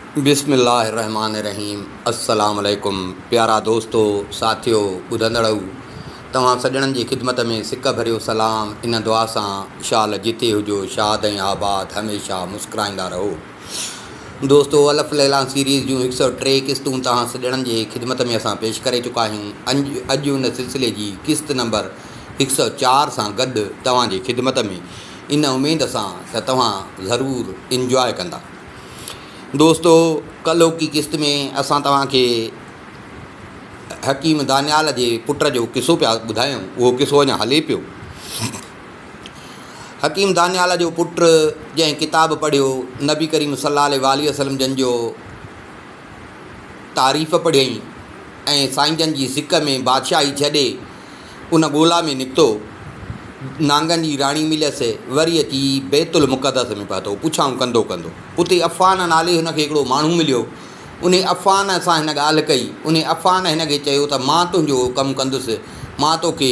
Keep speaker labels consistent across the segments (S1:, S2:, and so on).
S1: बिस्मिल्लाहिर्रहमानिर्रहीम। अस्सलाम वालेकुम प्यारा दोस्तों, साथियों, ॿुधंदड़ो तव्हां सॼणनि जी ख़िदमत में सिक भरियो सलाम। इन दुआ सां शाल जिते हुजो शाद ऐं आबाद, हमेशह मुस्कुराईंदा रहो। दोस्तों, अलफ़ लैला सीरीज़ जूं 103 क़िस्तूं तव्हां सॼणनि जे ख़िदमत में असां पेश करे चुका आहियूं। अॼु उन सिलसिले जी क़िस्त नंबर 104 सां गॾु तव्हांजी ख़िदमत में, इन उमेद सां त तव्हां ज़रूरु इंजॉय कंदा। दोस्तों, कल्ह की क़िस्त में असां तव्हांखे हकीम दानियाल जे पुट जो किसो पिया ॿुधायूं। उहो किसो अञा हले पियो। हकीम दानियाल जो पुट जंहिं किताब पढ़ियो, नबी करीम सल्लल्लाहु अलैहि वसल्लम जन जो तारीफ़ पढ़ियईं ऐं साईं जन जी सिक में बादशाही छॾे उन ॻोल्हा में निकितो। नांगनि जी राणी मिलियसि, वरी अची बैतुल मुक़दस में पहुतो। पुछाऊं कंदो कंदो उते अफ़ान नाले हुनखे हिकिड़ो माण्हू मिलियो। उन अफ़ान सां हिन ॻाल्हि कई। उन अफ़ान हिनखे चयो त मां तुंहिंजो कमु कंदुसि, मां तोखे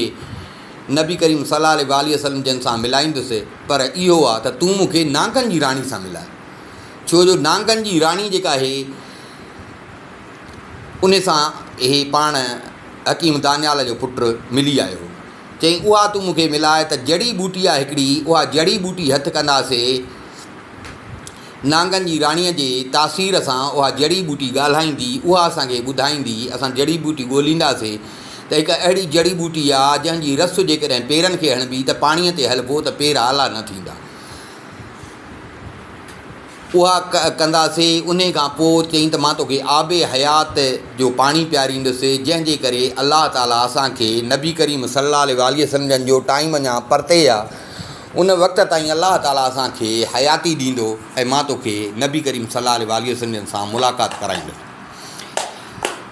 S1: नबी करीम सल्लल्लाहु अलैहि वसल्लम जन सां मिलाईंदुसि, पर इहो आहे त तूं मूंखे नांगनि जी राणी सां मिलाए। छो जो नांगनि जी राणी जेका आहे उन सां इहे पाण हकीम दानियाल जो पुटु मिली आयो। चई उहा तूं मूंखे मिलाए त जड़ी बूटी आहे हिकिड़ी, उहा जड़ी बूटी हथु कंदासीं, नांगनि जी राणीअ जे तासीर सां उहा जड़ी बूटी ॻाल्हाईंदी, उहा असांखे ॿुधाईंदी। असां जड़ी बूटी ॻोल्हींदासीं त हिकु अहिड़ी जड़ी बूटी आहे जंहिंजी रस जेकॾहिं पेरनि खे हणबी त पाणीअ ते हलिबो त पेर आला न थींदा। उहा कंदासीं। उन खां पोइ चई त मां तोखे आबे हयात जो पाणी पियारींदुसि, जंहिंजे करे अलाह ताला असांखे नबी करीम सल्लल्लाहु अलैहि वसल्लम जो टाइम अञा परते आहे, उन वक़्त ताईं अलाह ताला असांखे हयाती ॾींदो ऐं मां तोखे नबी करीम सल्लल्लाहु अलैहि वसल्लम सां मुलाक़ात कराईंदुसि।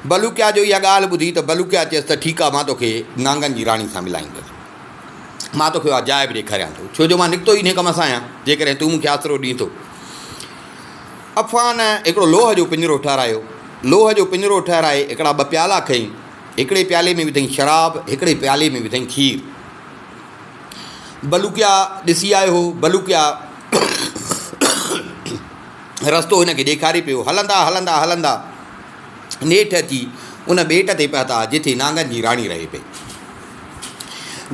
S1: बलूकिया जो इहा ॻाल्हि ॿुधी त बलूकिया चयसि त ठीकु आहे, मां तोखे नांगनि जी राणी सां मिलाईंदुसि। मां तोखे उहा जाइ बि ॾेखारियां थो, छो जो मां निकितो ई इन कम सां आहियां, जेकॾहिं तूं मूंखे आसिरो ॾीं थो। अफ़ान हिकिड़ो लोह जो पिंजरो ठारायो। लोह जो पिंजरो ठाराए हिकिड़ा ॿ प्याला खईं। हिकिड़े प्याले में विधईं शराब, हिकिड़े प्याले में विधईं खीर। बलूकिया ॾिसी आयो हो। बलूकिया रस्तो हिनखे ॾेखारे पियो। हलंदा हलंदा हलंदा नेठि अची उन ॿेट ते पहुता जिथे नांगनि जी राणी रहे पई।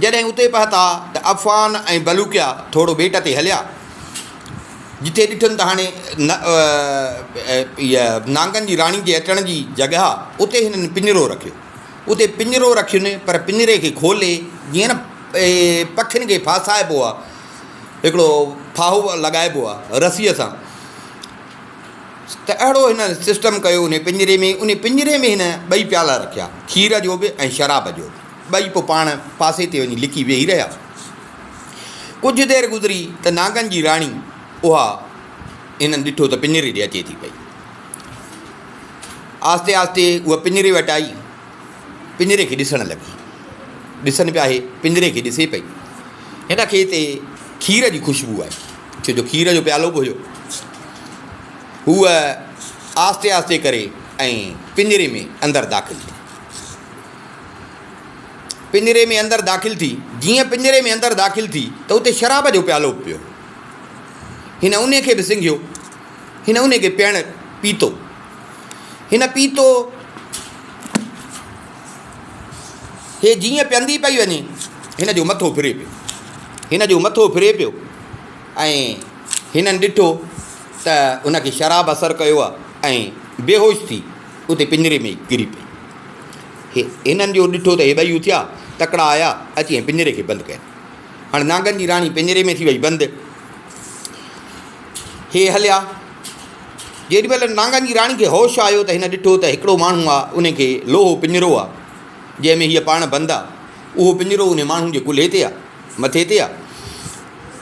S1: जॾहिं उते पहुता त अफ़ान ऐं बलूकिया थोरो ॿेट ते हलिया। जिथे ॾिठनि त हाणे इहा नांगनि जी राणी जे अचण जी जॻह, उते हिननि पिंजरो रखियो। उते पिंजरो रखियुनि, पर पिंजरे खे खोले जीअं न पखियुनि खे फासाइबो आहे, हिकिड़ो फाहो लॻाइबो आहे रसीअ सां, त अहिड़ो हिन सिस्टम कयो उन पिंजरे में। उन पिंजरे में हिन ॿई प्याला रखिया, खीर जो बि ऐं शराब जो बि। ॿई पोइ पाण पासे ते वञी लिकी वेही रहिया। कुझु देरि गुज़री त नांगनि जी राणी उहा हिननि ॾिठो त पिंजरे ॾे अचे थी पई। आस्ते आस्ते उहा पिंजरे वटि आई, पिंजरे खे ॾिसणु लॻी। ॾिसनि पिया, हे पिंजरे खे ॾिसे पई। हिन खे हिते खीर जी ख़ुशबू आहे, छो जो खीर जो प्यालो बि हुयो। हूअ आस्ते आस्ते करे ऐं पिंजरे में अंदरि दाख़िल थी। पिंजरे में अंदरि दाख़िल थी। जीअं पिंजरे में अंदरि दाख़िल थी त उते शराब जो प्यालो पियो। हिन उन खे बि सिंघियो, हिन उन खे पियणु पीतो। हिन पीतो, हे जीअं पीअंदी पई वञे हिन जो मथो फिरे पियो। हिन जो मथो फिरे पियो ऐं हिननि ॾिठो त उनखे शराब असरु कयो आहे ऐं बेहोश थी उते पिंजरे में किरी पई। हिननि जो ॾिठो त हे ॿई उथिया, तकिड़ा आया, अची ऐं पिंजरे खे बंदि कया। हाणे नांगनि जी राणी पिंजरे में थी वई बंदि। हे हलिया। जेॾी महिल नांगनि जी राणी खे होश आयो त हिन ॾिठो त हिकिड़ो माण्हू आहे, उनखे लोहो पिंजरो आहे जंहिंमें हीअ पाण बंदि आहे। उहो पिंजरो उन माण्हू जे कुल्हे ते आहे, मथे ते आहे।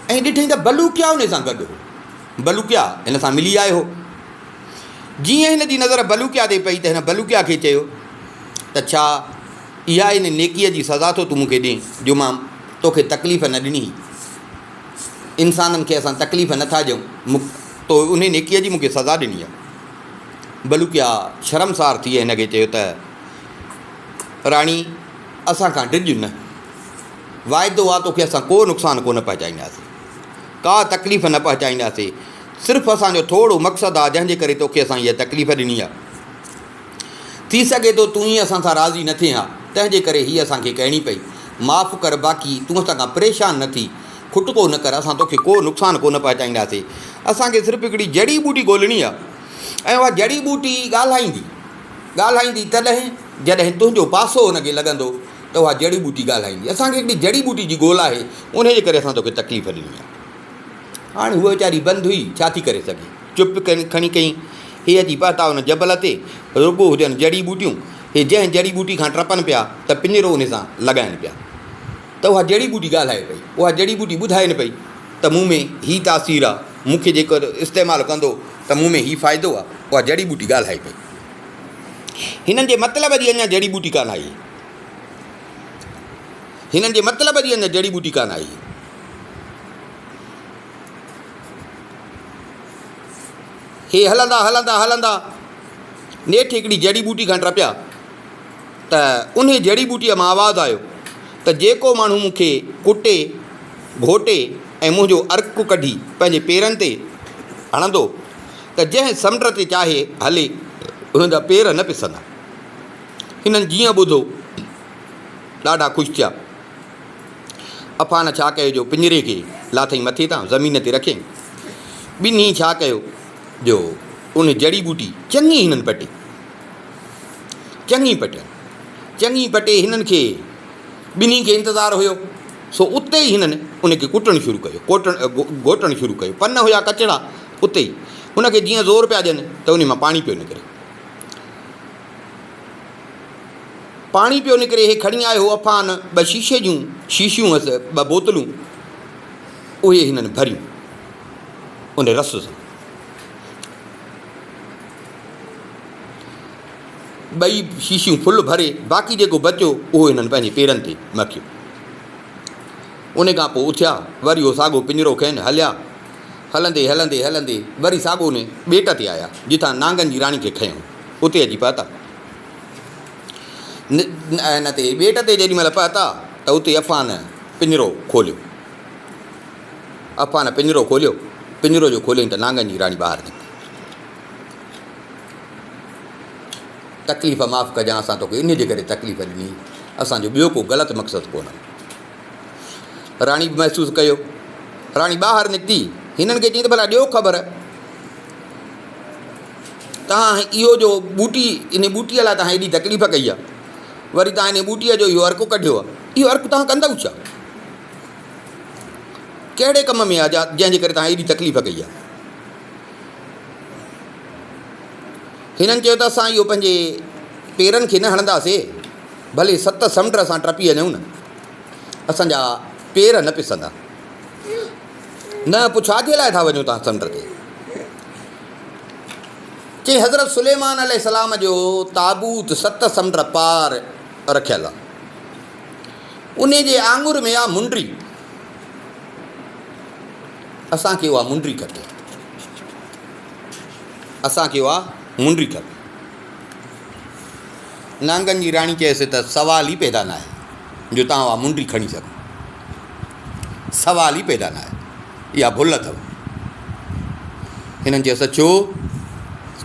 S1: ऐं ॾिठईं त बलूकिया उन सां गॾु हो। बलूकिया हिन सां मिली आयो हो। जीअं हिन जी नज़र बलूकिया ते पई त हिन बलूकिया खे चयो त छा इहा हिन नेकीअ जी सज़ा थो तूं मूंखे ॾें जो मां तोखे तकलीफ़ न ॾिनी? इंसाननि खे असां तकलीफ़ नथा ॾियूं, तो उन नेकीअ जी मूंखे सज़ा ॾिनी आहे। बलूकिया शर्मसार थी हिन खे चयो त राणी, असां खां डिॼ न, वाइदो आहे तोखे असां को नुक़सानु कोन पहुचाईंदासीं, का तकलीफ़ न पहुचाईंदासीं। सिर्फ़ु असांजो थोरो मक़सदु आहे जंहिंजे करे तोखे असां इहा तकलीफ़ ॾिनी आहे। थी सघे थो तूं ईअं असां सां राज़ी न थिए हा, तंहिंजे करे हीअ असांखे कहणी पई। माफ़ु कर, बाक़ी तूं असां खां परेशान न थी, खुटको न कर, असां तोखे को नुक़सानु कोन पहुचाईंदासीं। असांखे सिर्फ़ु हिकिड़ी जड़ी बूटी ॻोल्हणी आहे ऐं उहा जड़ी बूटी ॻाल्हाईंदी तॾहिं जॾहिं तुंहिंजो पासो हुनखे लॻंदो त उहा जड़ी बूटी ॻाल्हाईंदी। असांखे हिकिड़ी जड़ी बूटी जी ॻोल्हा आहे, उनजे करे असां तोखे तकलीफ़ ॾिनी आहे। हाणे उहा वीचारी बंदि हुई, छा थी करे सघे, चुप खणी कई। हे अची पहुता हुन जबल ते, रुॻो हुजनि जड़ी बूटियूं। हे जंहिं जड़ी बूटी खां टपनि पिया त पिंजरो उन सां लॻाइनि पिया, त उहा जड़ी बूटी ॻाल्हाए पई। उहा जड़ी बूटी ॿुधाइनि पई त मूं में हीउ तासीरु आहे, मूंखे जेको इस्तेमालु कंदो त मूं में हीउ फ़ाइदो आहे। उहा जड़ी बूटी ॻाल्हाए पई। हिननि जे मतिलब जी अञा जड़ी बूटी कान आई, हिननि जे मतिलब जी अञा जड़ी बूटी कान आई। हे हलंदा हलंदा हलंदा नेठि हिकिड़ी जड़ी बूटी खां टपिया त उन जड़ी बूटीअ मां आवाज़ु आयो त जेको माण्हू मूंखे कुटे घोटे ऐं मुंहिंजो अर्क कढी पंहिंजे पेरनि ते हणंदो त जंहिं समुंड ते चाहे हले हुनजा पेर न पिसंदा। हिननि जीअं ॿुधो ॾाढा ख़ुशि थिया। अफ़ान छा कयो जो पिंजरे खे लाथई मथे तां ज़मीन ते रखियईं। ॿिन्ही छा कयो जो उन जड़ी बूटी चङी हिननि पटे, चङी पटे। हिननि खे ॿिन्ही खे इंतज़ारु हुयो, सो उते ई हिननि उनखे कुटणु शुरू कयो, घोटणु शुरू कयो। पन हुया कचड़ा उते ई, हुनखे जीअं ज़ोर पिया ॾियनि त उन मां पाणी पियो निकिरे। हे खणी आयो हो अफ़ान 2 शीशे जूं शीशियूं हुअसि, 2 बोतलूं, उहे हिननि भरियूं उन रस सां। 2 शीशियूं फुल भरे, बाक़ी जेको बचियो उहो हिननि पंहिंजे पेरनि ते मखियो। उन खां पोइ उथिया, वरी उहो साॻो पिंजरो खयनि, हलिया। हलंदे हलंदे हलंदे वरी साॻो उन ॿेट ते आया जितां नांगनि जी राणी खे खयूं। उते अची पहुता। हिन ते ॿेट ते जेॾी महिल पहुता त उते अफ़ान पिंजरो खोलियो। पिंजरो जो खोलियईं त नांगनि जी राणी ॿाहिरि निकिती। तकलीफ़ माफ़ु कजां, असां तोखे इन जे करे तकलीफ़ ॾिनी, असांजो ॿियो को ग़लति मक़सदु कोन्हे। राणी बि महसूसु कयो। राणी ॿाहिरि निकिती, हिननि खे चई त भला ॾियो ख़बर, तव्हां इहो जो बूटी, इन बूटीअ लाइ तव्हां हेॾी तकलीफ़ कई आहे, वरी तव्हां इन बूटीअ जो इहो अर्क कढियो आहे, इहो अर्क तव्हां कंदव छा? कहिड़े कम में आहे जंहिंजे करे तव्हां हेॾी तकलीफ़ कई आहे? हिननि चयो त असां इहो पंहिंजे पेरनि खे न हणंदासीं, भले 7 समुंड असां टपी वञूं न, असांजा पेर न पिसंदा। न पोइ छाजे लाइ था वञो तव्हां समुंड ते? चई हज़रत सुलेमान अलैहिस्सलाम जो ताबूत 7 समुंड पार रखियल आहे, उन जे आंगुर में आहे मुंडी। असांखे उहा मुंडी खपे, नांगनि जी राणी चयसि त सवाल ई पैदा न आहे जो तव्हां उहा मुंडी खणी सघो, सवाल ई पैदा न आहे, इहा भुल अथव। हिननि चयसि छो?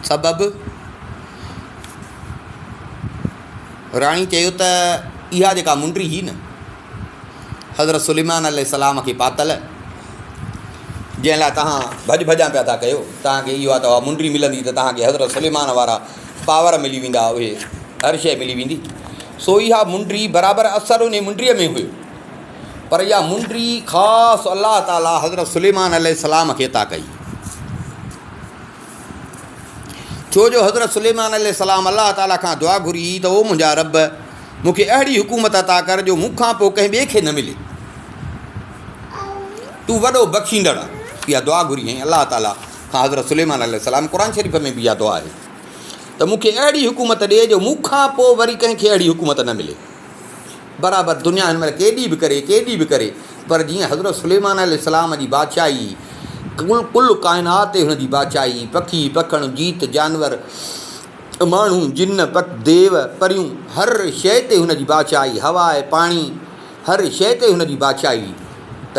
S1: सबबु? राणी चयो त इहा जेका मुंडी ही न हज़रत सुलेमान अलैहिस्सलाम खे पातल, जंहिं लाइ तव्हां भॼा पिया था कयो, तव्हांखे इहो आहे त उहा मुंडी मिलंदी त तव्हांखे हज़रत सुलेमान वारा पावर मिली वेंदा, उहे हर शइ मिली वेंदी। सो इहा मुंडी बराबरि असरु उन मुंडीअ में हुयो, पर इहा मुंडी ख़ासि अलाह ताला हज़रत सुलेमान अलैहिस्सलाम खे अता कई। छो जो हज़रत सुलेमान अलैहिस्सलाम अलाह ताला खां दुआ घुरी त ओ मुंहिंजा रब, मूंखे अहिड़ी हुकूमत अता कर जो मूंखां पोइ कंहिं ॿिए खे न मिले, तूं वॾो बख़्शींदड़ आहे। इहा दुआ घुरी ऐं अलाह ताला खां हज़रत सुलेमान अलैहिस्सलाम क़ुर शरीफ़ में बि इहा दुआ आहे त मूंखे अहिड़ी हुकूमत ॾिए जो मूंखां पोइ वरी कंहिंखे अहिड़ी हुकूमत न मिले। बराबरि दुनिया हिन महिल केॾी बि करे, पर जीअं हज़रत सुलेमान अलैहिस्सलाम जी बादशाही, कुल काइनात ते हुनजी बादशाही, पखी पखण जीत जानवर माण्हू जिन देव परियूं, हर शइ ते हुनजी बादशाही, हवा ऐं पाणी हर शइ ते हुनजी बादशाही। त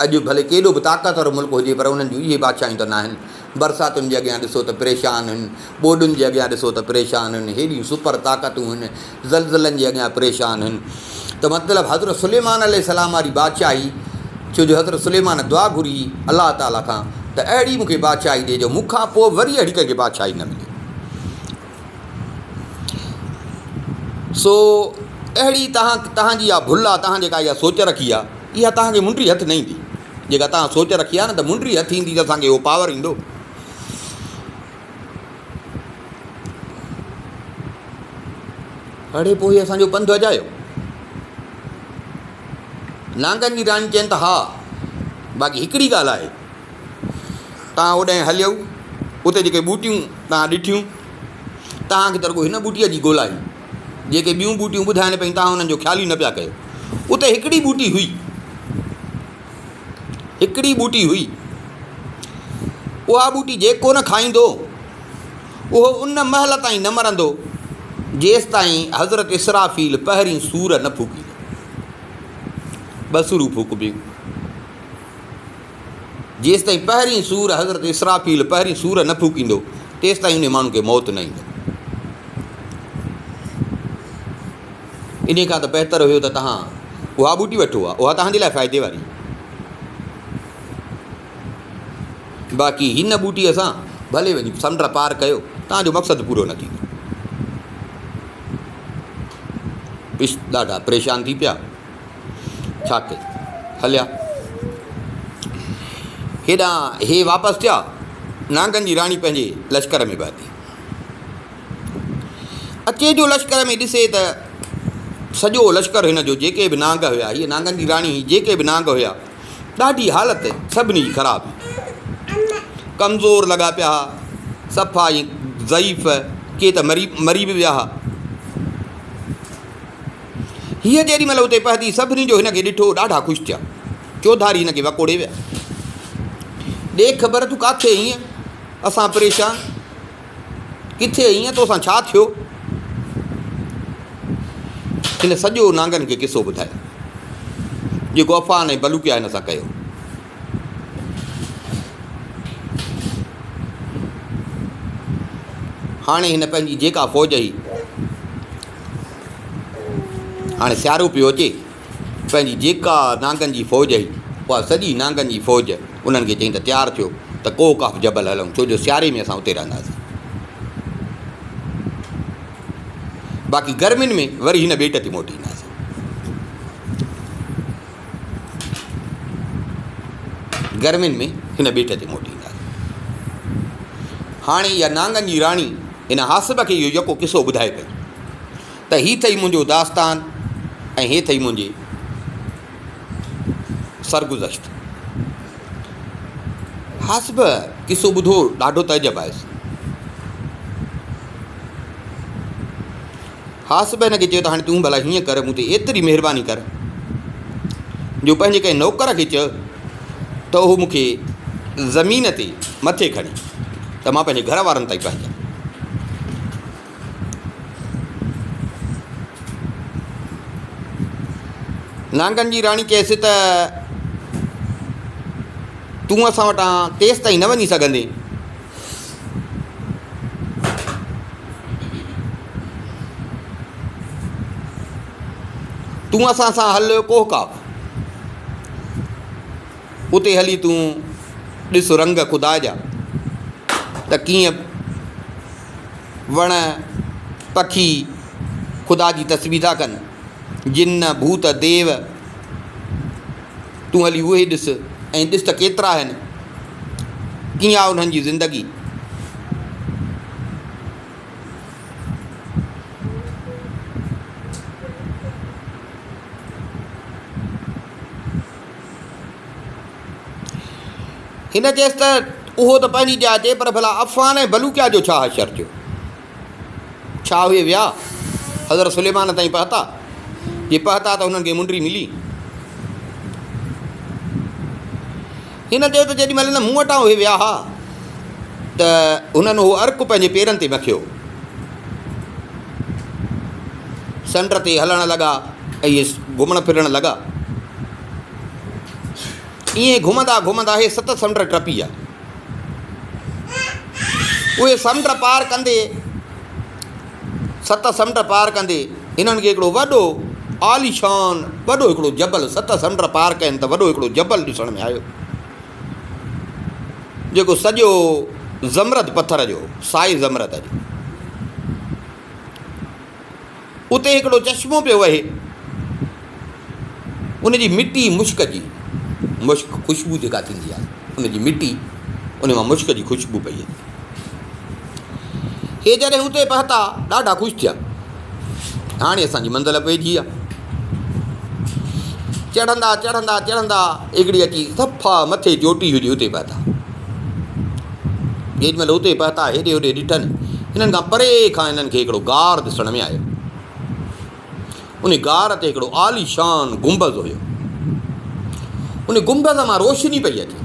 S1: अॼु भले केॾो बि ताक़त वारो मुल्क हुजे पर उन्हनि जूं इहे बादशाहियूं त न आहिनि। बरसातुनि जे अॻियां ॾिसो त परेशान आहिनि, ॿोॾुनि जे अॻियां ॾिसो त परेशान आहिनि, हेॾियूं सुपर ताक़तूं आहिनि, ज़लज़लनि जे अॻियां परेशान आहिनि। त मतिलबु हज़रत सुलेमान अलैहिस्सलाम वारी बादशाही, छो जो हज़रत सुलेमान दुआ घुरी अलाह ताला खां त अहिड़ी मूंखे बादशाही ॾे जो मूंखां पोइ वरी अहिड़ी कंहिंखे बादशाही न मिले। सो अहिड़ी तव्हांजी इहा भुल आहे, तव्हां जेका इहा सोच रखी आहे, इहा तव्हांखे मुंडी हथु न ईंदी। जेका तव्हां सोच रखी आहे न त मुंडी हथु ईंदी त असांखे उहो पावर ईंदो। अड़े पोइ असांजो पंधु अजायो। नांगनि जी राणी चवनि त हा, बाक़ी हिकिड़ी ॻाल्हि आहे, तव्हां होॾांहुं हलियो, उते जेके ॿूटियूं तव्हां ॾिठियूं, तव्हांखे त रुॻो हिन ॿूटीअ जी ॻोल्हा आई, जेके ॿियूं ॿूटियूं ॿुधाइनि पियूं तव्हां हुननि जो ख़्यालु ई न पिया कयो। उते हिकिड़ी ॿूटी हुई, हिकिड़ी ॿूटी हुई, उहा ॿूटी जेको न खाईंदो उहो उन महिल ताईं न मरंदो जेसि ताईं हज़रत इसराफ़ील पहिरीं सूर न फूकींदो। ॿ सूरूं फूकबियूं, जेसि ताईं पहिरीं सूर हज़रत इसराफ़ील पहिरीं सूर न फूकींदो तेसि ताईं उन माण्हू खे मौत न ईंदो। इन खां त बहितर हुयो त तव्हां उहा ॿूटी वठो आहे, उहा तव्हांजे लाइ फ़ाइदे वारी। बाक़ी हिन ॿूटीअ सां भले वञी समुंड पार कयो, तव्हांजो मक़सदु पूरो न थींदो। ॾाढा परेशान थी पिया, छा कई, हलिया हेॾां हे वापसि थिया। नांगनि जी राणी पंहिंजे लश्कर में बहती अचे जो लश्कर में ॾिसे त सॼो लश्कर हिन जो जेके बि नांग हुया, हीअ नांगनि जी राणी जेके बि नांग हुया, ॾाढी हालति सभिनी जी ख़राबु, कमज़ोर लॻा पिया, सफ़ा ई ज़ईफ़, के त मरी बि विया हुआ। हीअ जेॾी महिल उते पहुती सभिनी जो हिनखे ॾिठो ॾाढा ख़ुशि थिया, चौधारी हिनखे वकोड़े विया। ॾे ख़बर तूं किथे हीअं, असां परेशान, किथे हीअं, तोसां छा थियो? हिन सॼो नांगनि खे किसो ॿुधायो जेको अफ़ान ऐं बलूकिया हिन सां कयो। हाणे हिन पंहिंजी जेका फ़ौज हुई, हाणे सियारो पियो अचे, पंहिंजी जेका नांगनि जी फ़ौज हुई उहा सॼी नांगनि जी फ़ौज उन्हनि खे चई त तयारु थियो त कोकाफ जबल हलूं, छो जो सियारे में असां उते रहंदासीं। बाक़ी गर्मियुनि में वरी हिन ॿेट ते मोटी ईंदासीं। गर्मियुनि में हिन ॿेट ते मोटी ईंदासीं। हाणे इहा नांगनि जी राणी हिन हासिब खे इहो यको किसो ॿुधाए पई त हीअ अथई मुंहिंजो दास्तान ऐं हे अथई मुंहिंजी सरगुज़श्त। हासिब किसो ॿुधो ॾाढो तइजब आयुसि। हासिब हिनखे चयो त हाणे तूं भला हीअं कर, मूं ते एतिरी महिरबानी कर जो पंहिंजे कंहिं नौकर खे चयो त उहो मूंखे ज़मीन ते मथे खणी त मां पंहिंजे घर वारनि ताईं पहुचां। नांगनि जी राणी चयसि त तूं असां वटां तेसि ताईं न वञी सघंदे, तूं असां सां हल कोहकाफ, उते हली तूं ॾिस रंग ख़ुदा जा त कीअं वण पखी ख़ुदा जी तस्बीह था कनि, जिन भूत देव, तूं हली उहे ॾिस ऐं ॾिस त केतिरा आहिनि, कीअं आहे उन्हनि जी ज़िंदगी। हिन चयसि त उहो त पंहिंजी जाइ ते, पर भला अफ़ान ऐं बलूकिया जो छा हशर थियो, छा उहे विया हज़रत सुलेमान ताईं पहुता? जे पहुता त हुननि खे मुंडी मिली। हिन चयो त जेॾी महिल न मूं वटां उहे विया हुआ त हुननि उहो अर्क पंहिंजे पेरनि ते मखियो, संड ते हलणु लॻा ऐं इहे घुमणु फिरणु लॻा। ईअं घुमंदा घुमंदा हे 7 समुंड टपी विया। उहे समुंड पार कंदे 7 समुंड पार कंदे हिननि खे हिकिड़ो वॾो आलीशान वॾो हिकिड़ो जबल 7 समुंड पार कयनि त वॾो हिकिड़ो जबल ॾिसण में आयो, जेको सॼो ज़मरद पथर जो, साई ज़मरद जो। उते हिकिड़ो चश्मो पियो वहे, उनजी मिटी मुश्क जी, मुश्क ख़ुशबू जेका थींदी आहे उनजी मिटी, उन मां मुश्क जी ख़ुशबू पई आहे। हे जॾहिं हुते पहुता ॾाढा ख़ुशि थिया, हाणे असांजी मंज़िल पइजी आहे। चढ़ंदा चढ़ंदा चढ़ंदा हिकिड़ी अची सफ़ा मथे चोटी हुई, हुते पहुता। जेॾी महिल हुते पहुता हेॾे होॾे ॾिठनि, हिननि खां परे खां हिननि खे हिकिड़ो गार ॾिसण में आयो। उन गार ते हिकिड़ो आलीशान गुंबज़ हुयो, उन गुंबज़ मां रोशनी पई अचे।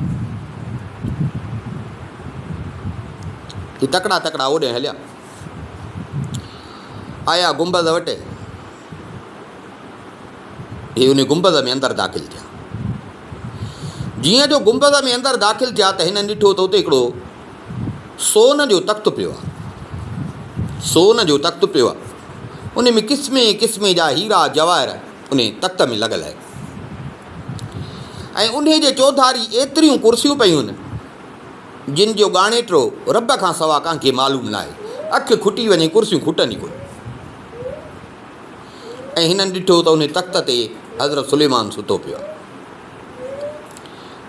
S1: ही तकड़ा तकड़ा ओॾे हलिया, आया गुंबज़ वटि, हे उन गुंबज़ में अंदरि दाख़िल थिया। जीअं जो गुंबज़ में अंदरि दाख़िल थिया त हिननि ॾिठो त उते हिकिड़ो सोन जो तख़्तु पियो आहे, सोन जो तख़्तु पियो आहे। उन में क़िस्मे क़िस्मे जा हीरा जवाहर उन तख़्त में लॻल आहे, ऐं उन जे चौधारी एतिरियूं कुर्सियूं पयूं आहिनि जिन जो ॻाणेटिरो रब खां सवा कंहिंखे मालूम न आहे। अखि खुटी वञे कुर्सियूं खुटनि ई कोन। ऐं हिननि ॾिठो त उन तख़्त ते हज़रत सुलेमान सुतो पियो आहे।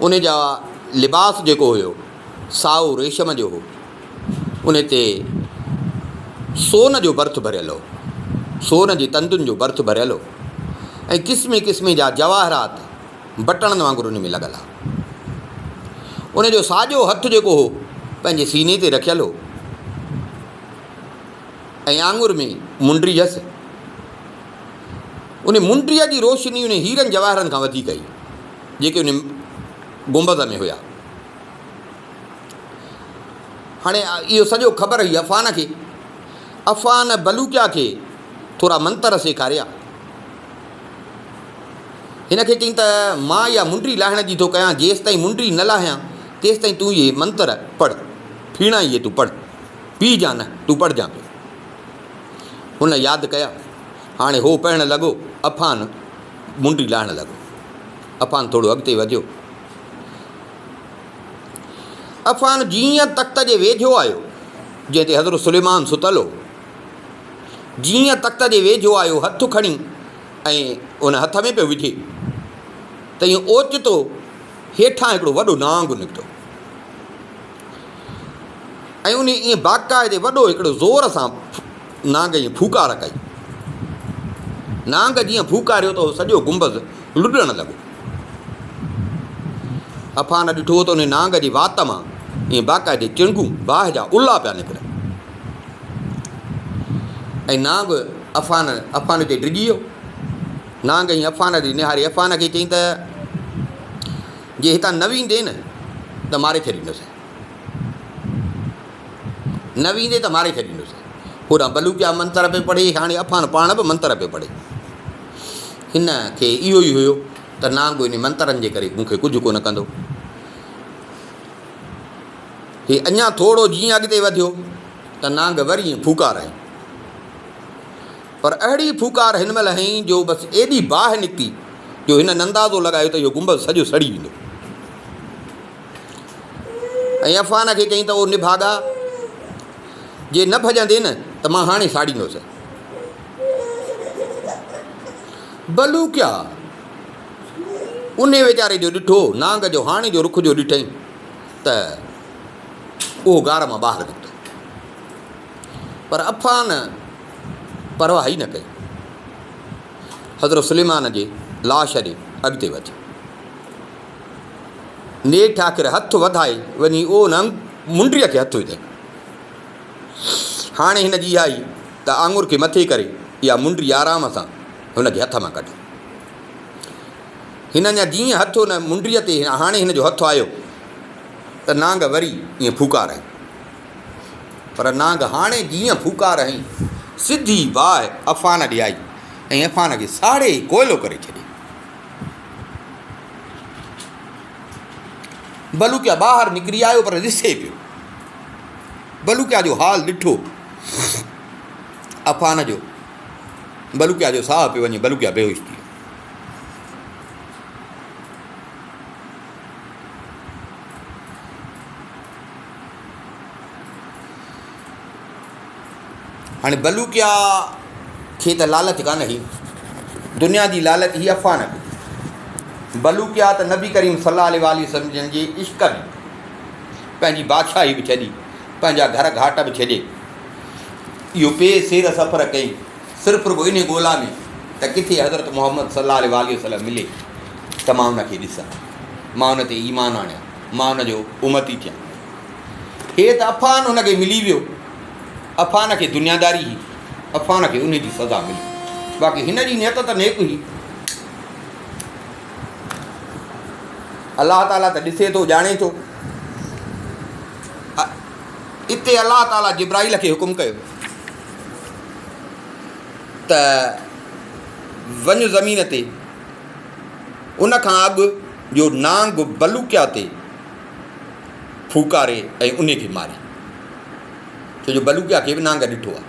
S1: उन जा लिबास जेको हुयो साओ रेशम जो हो, उन ते सोन जो भर्थ भरियल हो, सोन जी तंदुनि जो भर्थ भरियल हो, ऐं क़िस्मे क़िस्मे जा जवाहरात बटणनि वांगुरु उन में लॻल आहे। उन जो साॼो हथु जेको हो पंहिंजे सीने ते रखियलु हो, ऐं आङुर में मुंडी हुयसि। उन मुंडीअ जी रोशनी उन हीरनि जवाहरनि खां वधीक आई जेके उन गुंबज़ में हुया। हाणे इहो सॼो ख़बर हुई अफ़ान खे। अफ़ान बलूकिया खे थोरा मंतर सेखारिया। हिन खे चई त मां इहा मुंडी लाहिण जी थो कयां, जेसि ताईं मुंडी न लाहियां तेसि ताईं तूं इहे मंतर पढ़, फीणा इहे तूं पढ़, पी जा न, तूं पढ़जां पियो। हुन यादि कया। हाणे हो पढ़णु लॻो, अफ़ान मुंडी लाहिणु लॻो। अफ़ान थोरो अॻिते वधियो। अफ़ान जीअं तख़्त जे वेझो आयो जंहिं ते हज़रत सुलेमान सुतल हो, जीअं तख़्त जे वेझो आयो हथु खणी ऐं उन हथ में पियो विझे त ईअं ओचितो हेठां हिकिड़ो वॾो नांग निकितो, ऐं उन ईअं बाक़ाइदे वॾो हिकिड़ो ज़ोर सां नांग ईअं फूकार कई। नांग जीअं फूकारियो त सॼो गुंबज़ लुॾणु लॻो। अफ़ान ॾिठो त उन नांग जी वात मां ईअं बाक़ाइदे चिणगूं बाहि जा उल्हा पिया निकिरनि, ऐं नांग अफ़ान ते डिॼी वियो। नांग ईअं अफ़ान ॾे निहारी। अफ़ान खे चई त जे हितां न वेंदे न त मारे छॾींदुसि, न वेंदे त मारे छॾींदुसि। होॾां बलूकिया मंतर पियो पढ़े, हाणे अफ़ान पाण बि मंतर पियो पढ़े। हिन खे इहो ई हुयो त नांग इन मंतरनि जे करे मूंखे कुझु कोन कंदो। हे अञा थोरो जीअं अॻिते वधियो त नांग वरी ईअं फूकार हईं, पर अहिड़ी फूकार हिन महिल हईं जो बसि एॾी बाहि निकिती जो हिन अंदाज़ो लॻायो त इहो गुंबज़ सॼो सड़ी वेंदो। ऐं अफ़ान खे चई त उहो निभागा, जे न भॼंदे न त मां हाणे साड़ींदुसि। बलूकिया उन वीचारे जो ॾिठो, नांग जो हाणे जो रुख जो ॾिठईं त उहो गार मां ॿाहिरि निकितो, पर अफ़ान परवाह ई न कई। हज़रत सुलेमान जे लाश ॾे अॻिते वधी, नेठि आख़िर हथु वधाए वञी उहो मुंडीअ खे हथु विधई। हाणे हिन जी आई त आङुर खे मथे करे इहा मुंडी आराम सां हुनजे हथ मां कढी। हिन अञा जीअं हथु हुन मुंडीअ ते हाणे हिन जो हथु आयो त नांग वरी ईअं फूकार हईं, पर नांग हाणे जीअं फूकार हईं सिधी बाहि अफ़ान ॾे आई ऐं अफ़ान खे साड़े कोयलो करे छॾियो। बलूकिया ॿाहिरि निकिरी आयो पर ॾिसे पियो। बलूकिया जो हाल ॾिठो अफ़ान जो, बलूकिया जो साहु पियो वञे, बलूकिया बेहोश थी वियो। हाणे बलूकिया खे त लालच कान हुई, दुनिया जी लालच ही अफ़ान खे। बलूकिया त नबी करीम सल्लल्लाहु अलैहि वसल्लम जे इश्क में पंहिंजी बादशाही बि छॾी, पंहिंजा घर घाट बि छॾे, इहो पे सेर सफ़र कई सिर्फ़ु रुॻो इन ॻोल्हा में त किथे हज़रत मोहम्मद सल्लल्लाहु अलैहि वसल्लम मिले त मां उनखे ॾिसां, मां उन ते ईमान आणियां, मां उनजो उमती थियां। हे त अफ़ान उनखे मिली वियो, अफ़ान खे दुनियादारी हुई, अफ़ान खे उन जी सज़ा मिली। बाक़ी हिन जी नियत त नेक हुई। अलाह ताला त ॾिसे थो, ॼाणे थो। इते अलाह ताला जिब्राइल खे हुकुम कयो त वञ ज़मीन ते, उन खां अॻु जो नांग बलूकिया ते फूकारे ऐं उन खे मारे, छो जो बलूकिया खे बि नांग ॾिठो आहे।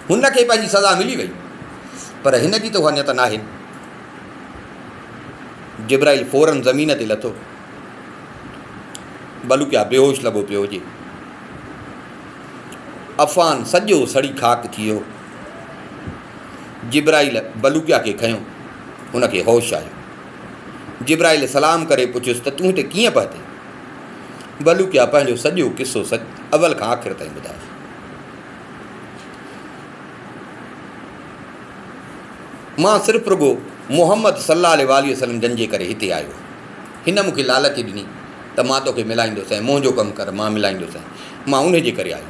S1: हुनखे पंहिंजी सज़ा मिली वई, पर हिन जी त उहा नियत नाहे। जिब्राइल फ़ौरन ज़मीन ते लथो, बलूकिया बेहोश लॻो पियो हुजे, अफ़ान सॼो सड़ी खाक थी वियो। जिब्राइल बलूकिया खे खयों, हुनखे होश आयो। जिब्राइल सलाम करे पुछियुसि त तूं हिते कीअं पहुते? बलूकिया पंहिंजो सॼो किसो अवल खां आख़िर ताईं ॿुधायो। मां सिर्फ़ु रुॻो मोहम्मद सल्लल्लाहु अलैहि वसल्लम जन जे करे हिते आयो, हिन मूंखे लालच ॾिनी त मां तोखे मिलाईंदुसि, मुंहिंजो कमु कर, मां मिलाईंदुसि, मां उन जे करे आयो।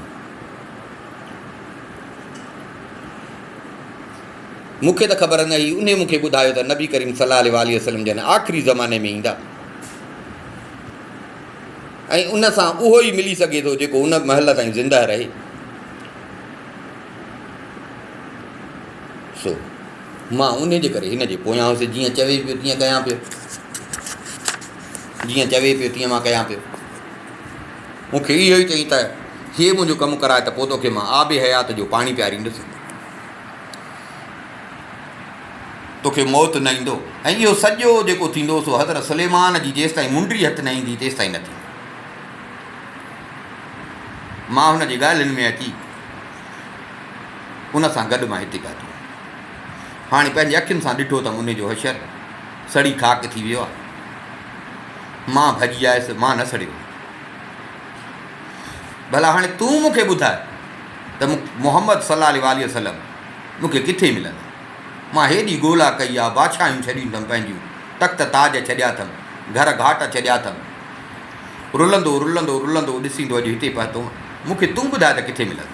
S1: मूंखे त ख़बर न हुई, उन मूंखे ॿुधायो त नबी करीम सल्लल्लाहु अलैहि वसल्लम जन आख़िरी ज़माने में ईंदा ऐं उन सां उहो ई मिली सघे थो जेको उन महल ताईं ज़िंदा रहे। सो मां उन जे करे हिन जे पोयां हुउसि, जीअं चवे पियो तीअं कयां पियो, जीअं चवे पियो तीअं मां कयां पियो। मूंखे इहो ई चई त हीअ मुंहिंजो कमु कराए त पोइ तोखे मां आबे हयात जो पाणी पियारींदुसि, तोखे मौत न ईंदो। ऐं इहो सॼो जेको थींदो सो हज़रत सुलेमान जी जेसि ताईं मुंडी हथु न ईंदी तेसि ताईं न थींदो। मां हुन जी ॻाल्हियुनि में अची उन सां गॾु मां हिते ॻाल्हि हाणे पंहिंजे अखियुनि सां ॾिठो त उन जो हशर सड़ी खाक थी वियो आहे। मां भॼी आयुसि, मां न सड़ियो। भला हाणे तूं मूंखे ॿुधाए त मोहम्मद सल्लल्लाहु अलैहि वसल्लम मूंखे किथे मिलंदा? मां हेॾी ॻोल्हा कई आहे, बादशाहियूं छॾियूं अथमि, पंहिंजियूं तख़्त ताज छॾिया अथमि, घर घाट छॾिया अथमि, रुलंदो रुलंदो रुलंदो ॾिसींदो अॼु हिते पहुतो, मूंखे तूं ॿुधाए त किथे मिलंदा?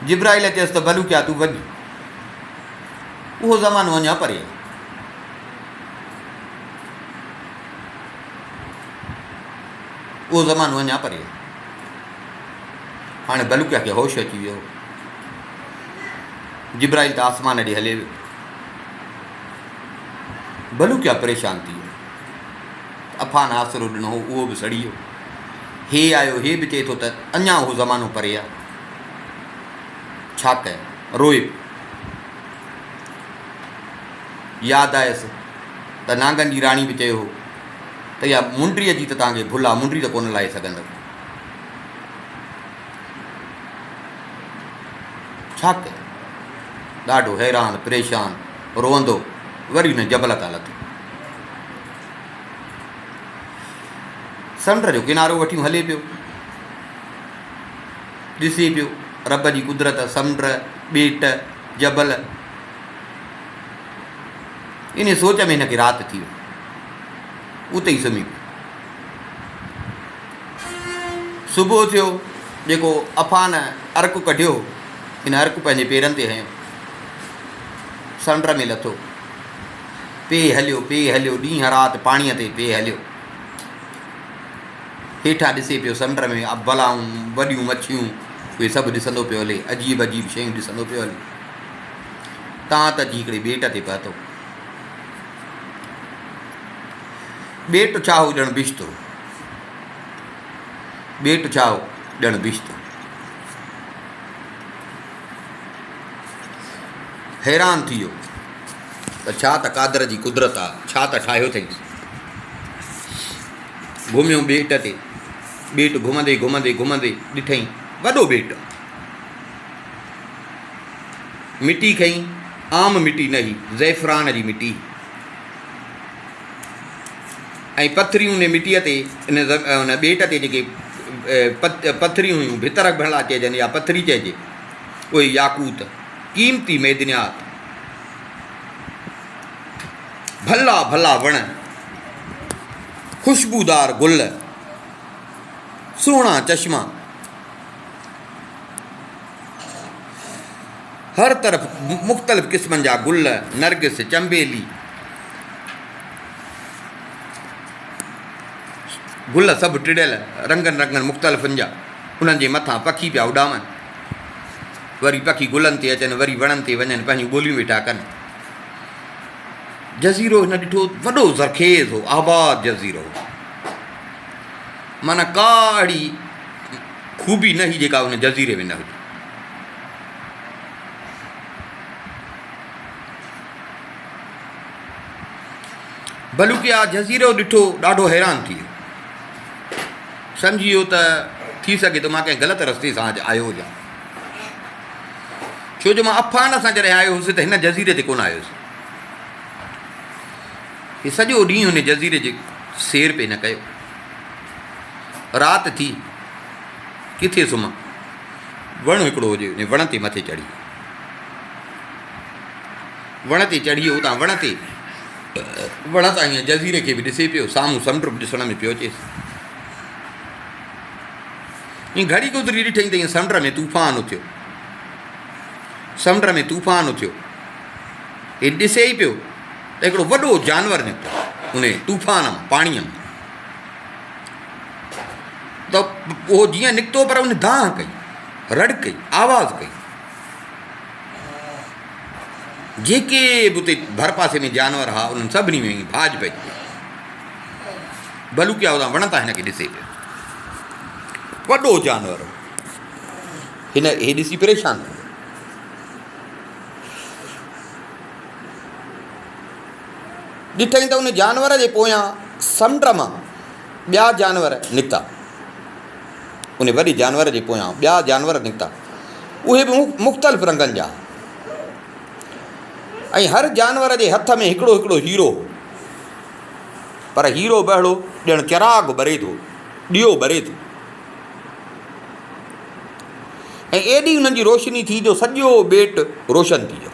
S1: जिब्राइल चयसि त बलूकिया तूं वञ, उहो ज़मानो अञा परे, उहो ज़मानो अञा परे। हाणे बलूकिया खे होश अची वियो, जिब्राइल त आसमान ॾे हले वियो, बलूकिया परेशान थी वियो, अफ़ान आसिरो ॾिनो, उहो बि सड़ी वियो। हे आयो, हे बि चए थो त अञा उहो ज़मानो परे आहे, छा कयां? रोए। यादि आयसि त नांगनि जी राणी बि चयो हो त इहा मुंडीअ जी त तव्हांखे भुल आहे, मुंडी त कोन लाहे सघंदव, छा कयां? ॾाढो हैरान परेशान रोअंदो वरी हुन जबल तां लथो, समुंड जो किनारो वठी हले पियो, ॾिसे पियो रब जी कुदरत, समुंड, ॿेट, जबल। इन सोच में हिनखे राति थी वई, उते ई सुम्ही पियो। सुबुह थियो, जेको अफ़ान अर्क कढियो, हिन अर्क पंहिंजे पेरनि ते हयो, समुंड में लथो, पे हलियो, ॾींहं राति पाणीअ ते पे हलियो। हेठां ॾिसे पियो समुंड में बलाऊं, वॾियूं मच्छियूं, उहे सभु ॾिसंदो पियो हले, अजीब अजीब शयूं ॾिसंदो पियो हले। तां त अची हिकिड़े ॿेट ते पहुतो, ॿेट छाहो ॼण बिश्तो, ॿेट छाहो ॼण बिश्तो। हैरान थी वियो त छा त क़ादिर जी कुदरत आहे, छा त ठाहियो अथई। घुमियो ॿेट ते, ॿेट घुमंदे घुमंदे घुमंदे ॾिठई वॾो ॿेट, मिटी खईं, आम मिटी न हुई, ज़ैफ़रान जी मिटी, ऐं पथरियूं उन मिटीअ ते उन ॿेट ते जेके पथरियूं हुयूं, भितर भला चइजनि या पथरी चइजे, उहे याकूत, क़ीमती मैदनियात, भला भला वण, ख़ुशबूदार गुल, सुहिणा चश्मा, हर तरफ़ मुख़्तलिफ़ क़िस्मनि जा गुल, नरगिस, चंबेली, गुल सभु टिड़ियल रंगनि रंगनि मुख़्तलिफ़नि जा, उन्हनि जे मथां पखी पिया उॾामनि, वरी पखी गुलनि ते अचनि, वरी वणनि ते वञनि, पंहिंजूं ॿोलियूं वेठा कनि। जज़ीरो हिन ॾिठो वॾो ज़रखेज़ हो, आबाद जज़ीरो हो, माना का अहिड़ी ख़ूबी न हुई जेका उन जज़ीरे में न हुई। बलूकिया जज़ीरो ॾिठो ॾाढो हैरान थी वियो, सम्झी वियो त थी सघे थो मां कंहिं ग़लति रस्ते सां आयो हुजां, छो जो मां अफ़ान सां जॾहिं आयो हुउसि त हिन जज़ीरे ते कोन आयुसि। हीउ सॼो ॾींहुं हुन जज़ीरे जे सैर पे न कयो, राति थी, किथे सुम्हां, वणु हिकिड़ो हुजे, उन वण ते मथे चढ़ी, वण ते चढ़ी वियो, उतां वण ते वण तां हीअं जज़ीरे खे बि ॾिसे पियो, साम्हूं समुंड बि ॾिसण में पियो अचेसि। ईअं घड़ी गुज़री ॾिठई त ईअं समुंड में तूफ़ान उथियो, समुंड में तूफ़ान उथियो, हे ॾिसे ई पियो त हिकिड़ो वॾो जानवर निकितो उन तूफ़ान मां, पाणीअ मां, त उहो जीअं निकितो पर उन दांह कई, रड़ कई, आवाज़ कई, जेके बि उते भर पासे में जानवर हुआ उन्हनि सभिनी में भाॼ पइजी, बलूकिया उतां वण तां हिनखे ॾिसे पियो, वॾो जानवर, हिन हे ॾिसी परेशान थियो। ॾिठई त उन जानवर जे पोयां समुंड मां ॿिया जानवर निकिता, उन वॾे जानवर जे पोयां ॿिया जानवर निकिता, उहे बि मुख़्तलिफ़ रंगनि जा, ऐं हर जानवर जे हथ में हिकिड़ो हिकिड़ो हीरो, पर हीरो बहिड़ो ॼण चिराग ॿरे थो, ॾीओ ॿरे थो, ऐं एॾी उन्हनि जी रोशनी थी जो सॼो ॿेट रोशन थी वियो।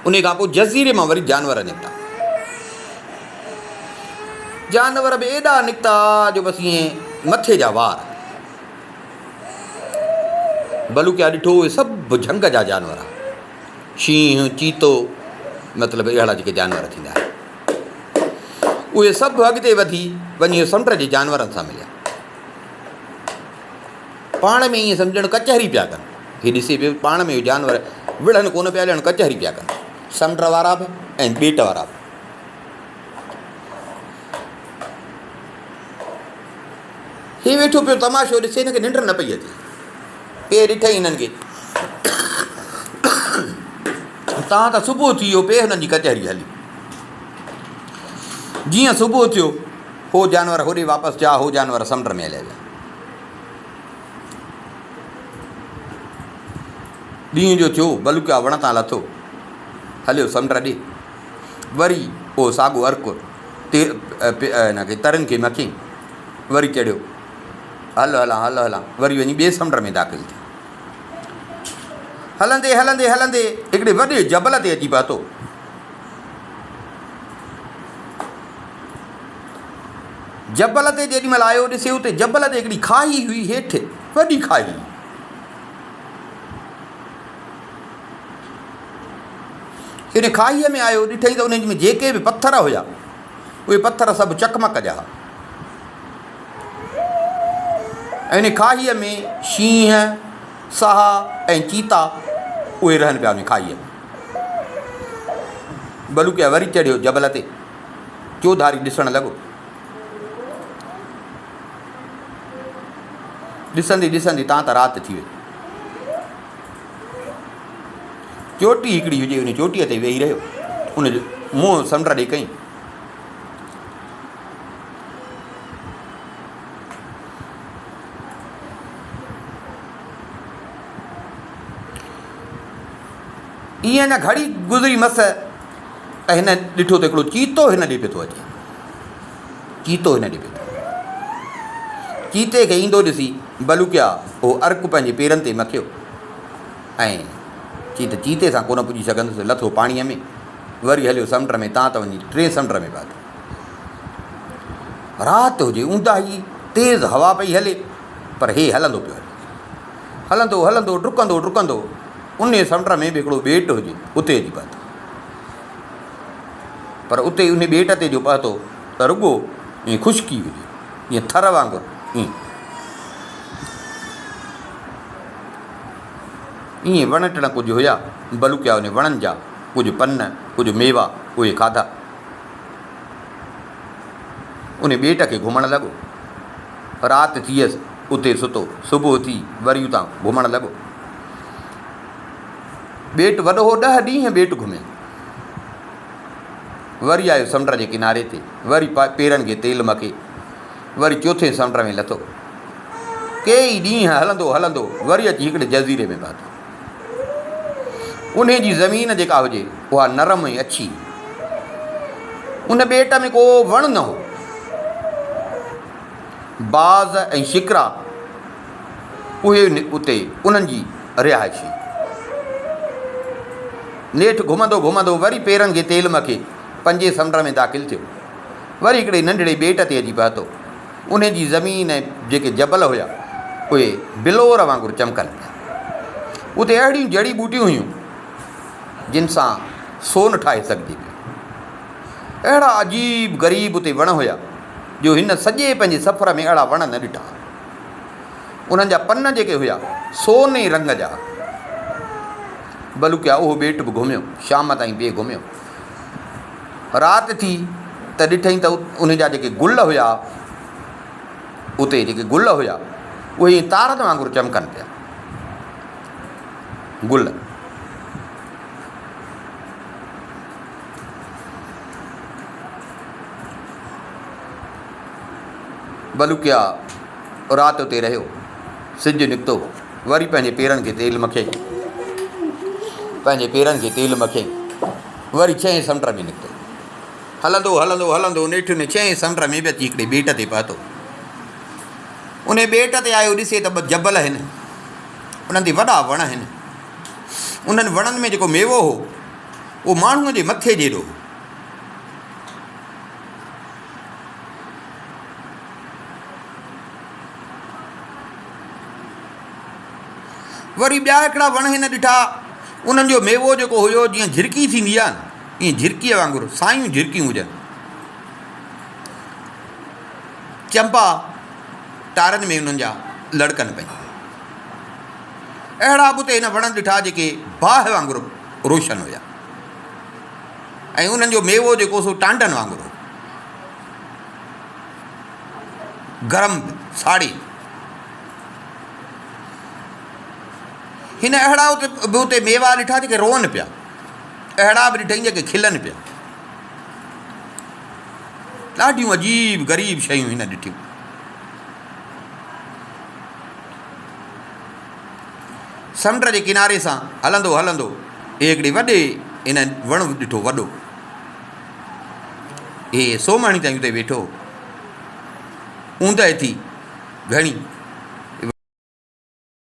S1: उन खां पोइ जज़ीरे मां वरी जानवर निकिता, जानवर बि एॾा निकिता जो बसि ईअं मथे जा वार। बलूकिया ॾिठो उहे सभु झंग जा जानवर, शींहं, चीतो, मतिलबु अहिड़ा जेके जानवर थींदा आहिनि, उहे सभु अॻिते वधी वञी समुंड जे जानवरनि सां मिलिया, पाण में ईअं सम्झणु कचहरी पिया कनि। हीउ ॾिसे पियो पाण में जानवर विढ़नि कोन पिया ॼण कचहरी पिया कनि, समुंड वारा बि ऐं ॿेट वारा बि। हीउ वेठो पियो तमाशो ॾिसे, हिनखे निंड न पई अचे, पे ॾिठई हिननि खे, तव्हां त सुबुह थी वियो, पे हुननि जी कचहरी हली। जीअं सुबुह थियो, हो जानवर होॾे वापसि थिया, हो जानवर समुंड में हलिया विया। ॾींहं जो थियो, बलूकिया वण तां लथो, हलियो समुंड ॾे, वरी उहो साॻियो अर्क हिनखे तरियुनि खे मखी, वरी चढ़ियो, हल हलां हल हलां, वरी वञी ॿिए समुंड में दाख़िल थियो। हलंदे हलंदे हलंदे हिकिड़े वॾे जबल ते अची पहुतो, जबल ते जेॾी महिल आयो ॾिसे उते जबल ते हिकिड़ी खाई हुई, हेठि वॾी खाई, हिन खाईअ में आयो, ॾिठई त उन में जेके बि पथर हुया उहे पथर सभु चकमक जा, ऐं हिन खाईअ में शींहं, साहा ऐं चीता उहे रहनि पिया उन खाईअ में। बलूकिया वरी चढ़ियो जबल ते, चौधारी ॾिसणु लॻो। ॾिसंदे ॾिसंदे तां त राति थी वई। चोटी हिकिड़ी हुजे, उन चोटीअ ते वेही रहियो, उनजो मुंहुं समुंड ॾे कई। ईअं न घड़ी गुज़री मस त हिन ॾिठो त हिकिड़ो चीतो हिन ॾे पियो थो अचे। चीतो हिन ॾे पियो थो। चीते खे ईंदो ॾिसी बलूकिया उहो अर्क पंहिंजे पेरनि ते मखियो ऐं चीते सां कोन पुॼी सघंदुसि, लथो पाणीअ में, वरी हलियो समुंड में। तां त वञी 3 समुंड में बात। राति हुजे, ऊंदाही, तेज़ हवा पई हले, पर हे हलंदो पियो हले, हलंदो हलंदो डुकंदो डुकंदो उन समुंड में बि हिकिड़ो ॿेट हुजे, उते जी पहुतो। पर उते उन ॿेट ते जो पहुतो त रुॻो ईअं ख़ुश्की हुजे, ईअं थर वांगुरु। ईअं वण टिण कुझु हुया। बलूकिया उन वणनि जा कुझु पन, कुझु मेवा उहे खाधा। उन ॿेट खे घुमणु लॻो। राति थियसि, उते सुतो। सुबुह थी वरी उतां घुमणु लॻो। ॿेट वॾो हो, 10 ॾींहं ॿेट घुमियो। वरी आयो समुंड जे किनारे ते, वरी पेरनि खे तेल मखे, वरी 4थे समुंड में लथो। कई ॾींहं हलंदो हलंदो वरी अची हिकिड़े जज़ीरे में पहुतो। उन जी ज़मीन जेका हुजे उहा नरम ऐं अछी। उन ॿेट में को वणु न हो। बाज़ ऐं शिकरा उहे उते उन्हनि जी रिहाइशी। नेठि घुमंदो घुमंदो वरी पेरनि खे तेल मखे 5 समुंड में दाख़िल थियो। वरी हिकिड़े नंढड़े ॿेट ते अची पहुतो। उन जी ज़मीन ऐं जेके जबल हुया उहे बिलोर वांगुरु चमकनि पिया। उते अहिड़ियूं जड़ी बूटियूं हुयूं जिन सां सोन ठाहे सघिजे पियो। अहिड़ा अजीब ग़रीब उते वण हुया जो हिन सॼे पंहिंजे सफ़र में अहिड़ा वण न ॾिठा। उन्हनि जा पन जेके हुया सोने रंग जा। बलूकिया उहो ॿेट बि घुमियो, शाम ताईं ॿिए घुमियो। राति थी त ॾिठईं त उन जा जेके गुल हुया, उते जेके गुल हुया उहे तारनि वांगुरु चमकनि पिया। गुल बलूकिया राति उते रहियो। सिजु निकितो, वरी पंहिंजे पेरनि खे तेल मखियईं, पंहिंजे पेरनि खे तेल मखियईं। वरी 6 समुंड में निकितो। हलंदो हलंदो हलंदो नेठि ने 6 समुंड में बि अची हिकिड़े ॿेट ते पहुतो। उन ॿेट ते आयो, ॾिसे त 2 जबल आहिनि, उन्हनि ते वॾा वण आहिनि। उन्हनि वणनि में जेको मेवो हो उहो माण्हूअ जे मथे जहिड़ो हो। वरी ॿिया हिकिड़ा वण हिन ॾिठा। उन्हनि जो मेवो जेको हुयो जीअं झिरकी थींदी आहे न, ईअं झिरकीअ वांगुरु सायूं झिरकियूं हुजनि। चंपा तारनि में उन्हनि जा लड़कनि पई। अहिड़ा बि उते हिन वण ॾिठा जेके बाहि वांगुरु रोशन हुया ऐं उन्हनि जो मेवो जेको सो टांडनि वांगुरु गरम साड़ी। हिन अहिड़ा उते मेवा ॾिठा जेके रोअनि पिया। अहिड़ा बि ॾिठई जेके खिलनि पिया। ॾाढियूं अजीब ग़रीब शयूं हिन ॾिठियूं। समुंड जे किनारे सां हलंदो हलंदो हिकिड़े वॾे हिन वण ॾिठो वॾो। हे सोमाणी ताईं उते वेठो। ऊंदहि थी घणी